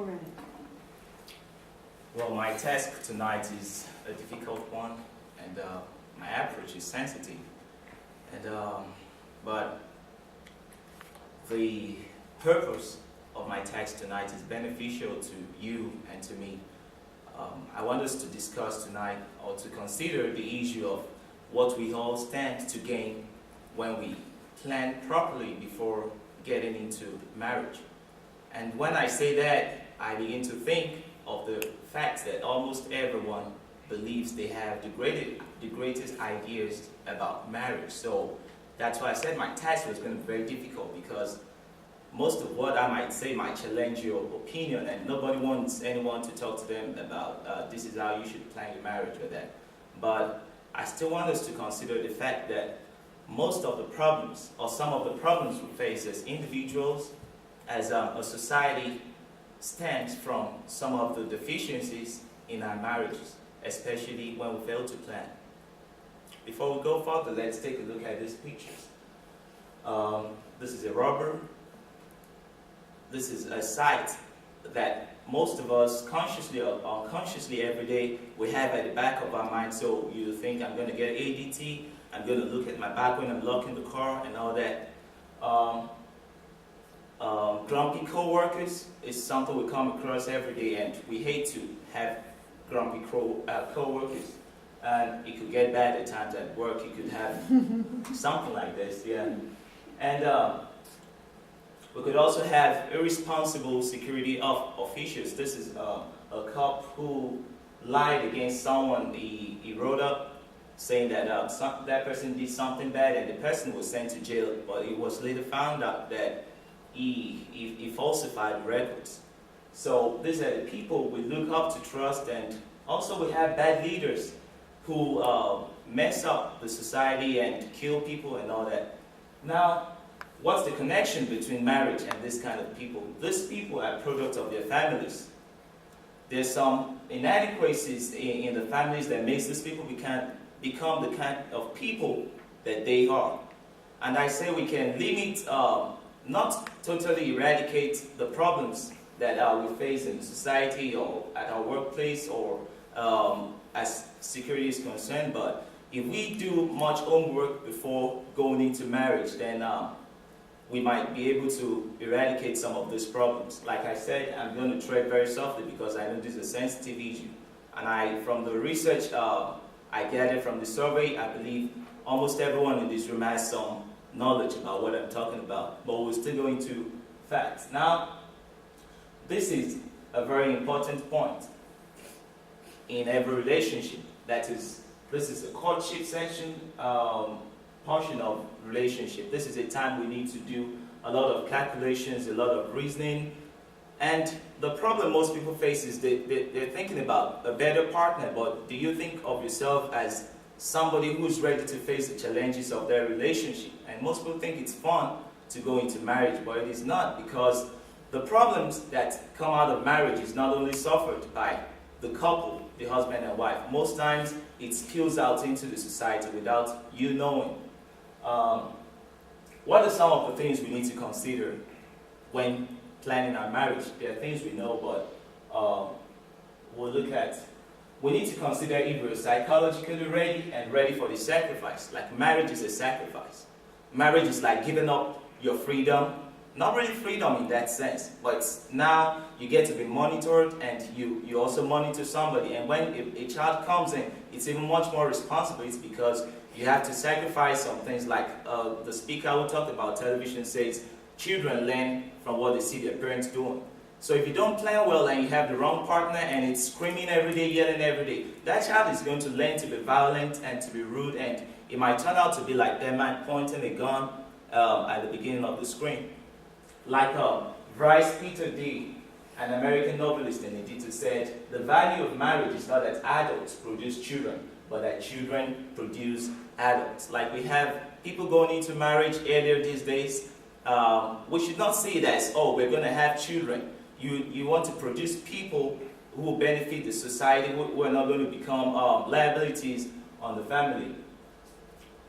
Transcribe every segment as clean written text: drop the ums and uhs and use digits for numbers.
minutes. Well, my task tonight is a difficult one, and my approach is sensitive. And but the purpose of my task tonight is beneficial to you and to me. I want us to discuss tonight, or to consider the issue of what we all stand to gain when we plan properly before getting into marriage. And when I say that, I begin to think of the fact that almost everyone believes they have the greatest ideas about marriage. So that's why I said my task was going to be very difficult, because most of what I might say might challenge your opinion, and nobody wants anyone to talk to them about this is how you should plan your marriage or that. But I still want us to consider the fact that most of the problems, or some of the problems we face as individuals, as a society, stems from some of the deficiencies in our marriages, especially when we fail to plan. Before we go further, let's take a look at these pictures. This is a rubber. This is a site that most of us, consciously or unconsciously every day, we have at the back of our mind. So you think, I'm going to get ADT, I'm going to look at my back when I'm locking the car and all that. Grumpy co-workers is something we come across every day, and we hate to have grumpy co-workers. And it could get bad at times at work. You could have something like this, yeah. And we could also have irresponsible security officials. This is a cop who lied against someone. He wrote up saying that that person did something bad, and the person was sent to jail, but it was later found out that he falsified records. So these are the people we look up to trust, and also we have bad leaders who mess up the society and kill people and all that. Now, what's the connection between marriage and this kind of people? These people are products of their families. There's some inadequacies in the families that makes these people become the kind of people that they are. And I say we can limit, not totally eradicate the problems that we face in society or at our workplace or as security is concerned, but if we do much homework before going into marriage, then we might be able to eradicate some of these problems. Like I said, I'm going to tread very softly because I know this is a sensitive issue. And from the research I gathered from the survey, I believe almost everyone in this room has some knowledge about what I'm talking about, but we'll still go into facts. Now, this is a very important point in every relationship. That is, this is a courtship section, portion of relationship. This is a time we need to do a lot of calculations, a lot of reasoning. And the problem most people face is they're thinking about a better partner, but do you think of yourself as somebody who's ready to face the challenges of their relationship? And most people think it's fun to go into marriage, but it is not, because the problems that come out of marriage is not only suffered by the couple, the husband and wife. Most times it spills out into the society without you knowing. What are some of the things we need to consider when planning our marriage? There are things we know, but we'll look at. We need to consider if we're psychologically ready and ready for the sacrifice. Like, marriage is a sacrifice. Marriage is like giving up your freedom. Not really freedom in that sense, but now you get to be monitored, and you also monitor somebody. And when a child comes in, it's even much more responsibility, because you have to sacrifice some things. Like the speaker who talked about television says, children learn from what they see their parents doing. So if you don't plan well and you have the wrong partner and it's screaming every day, yelling every day, that child is going to learn to be violent and to be rude, and it might turn out to be like that man pointing a gun at the beginning of the screen. Like Bryce Peter D., an American novelist in Edith, said, the value of marriage is not that adults produce children, but that children produce adults. Like, we have people going into marriage earlier these days. We should not see it as, oh, we're going to have children. You want to produce people who will benefit the society, who are not going to become liabilities on the family.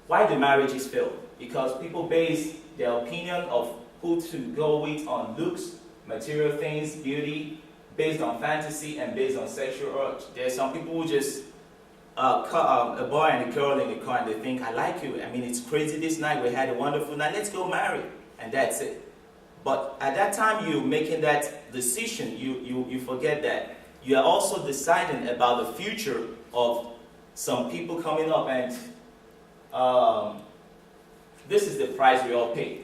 Why do marriages fail? Because people base their opinion of who to go with on looks, material things, beauty, based on fantasy and based on sexual urge. There's some people who just a boy and a girl in the car and they think, I like you. I mean, it's crazy this night. We had a wonderful night. Let's go marry. And that's it. But at that time you're making that decision, you forget that you are also deciding about the future of some people coming up, and this is the price we all pay.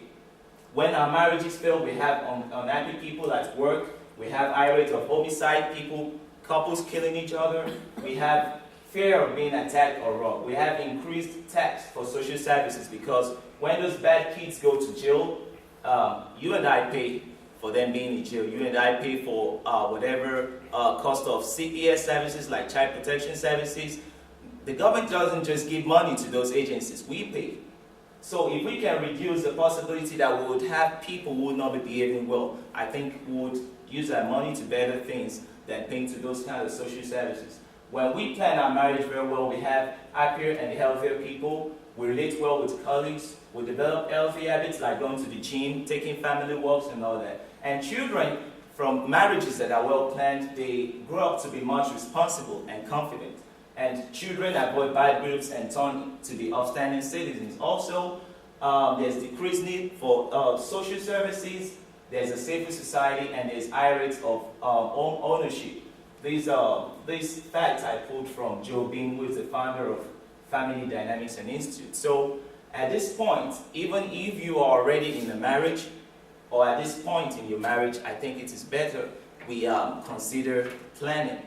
When our marriages fail, we have unhappy people at work, we have high rates of homicide, couples killing each other, we have fear of being attacked or robbed, we have increased tax for social services, because when those bad kids go to jail, you and I pay for them being in jail. You and I pay for whatever cost of CPS services like child protection services. The government doesn't just give money to those agencies, we pay. So if we can reduce the possibility that we would have people who would not be behaving well, I think we would use our money to better things than paying to those kind of social services. When we plan our marriage very well, we have happier and healthier people, we relate well with colleagues, we develop healthy habits like going to the gym, taking family walks and all that. And children from marriages that are well planned, they grow up to be much responsible and confident. And children avoid bad groups and turn to be upstanding citizens. Also, there's decreased need for social services, there's a safer society, and there's high rates of home ownership. These facts I pulled from Joe Bean, who is the founder of Family Dynamics and Institute. So at this point, even if you are already in a marriage, or at this point in your marriage, I think it is better we consider planning.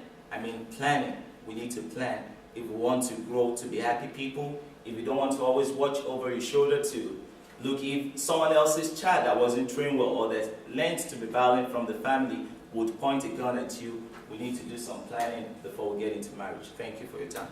Planning. We need to plan. If we want to grow to be happy people, if we don't want to always watch over your shoulder to look if someone else's child that wasn't trained well or that learned to be violent from the family would point a gun at you, we need to do some planning before we get into marriage. Thank you for your time.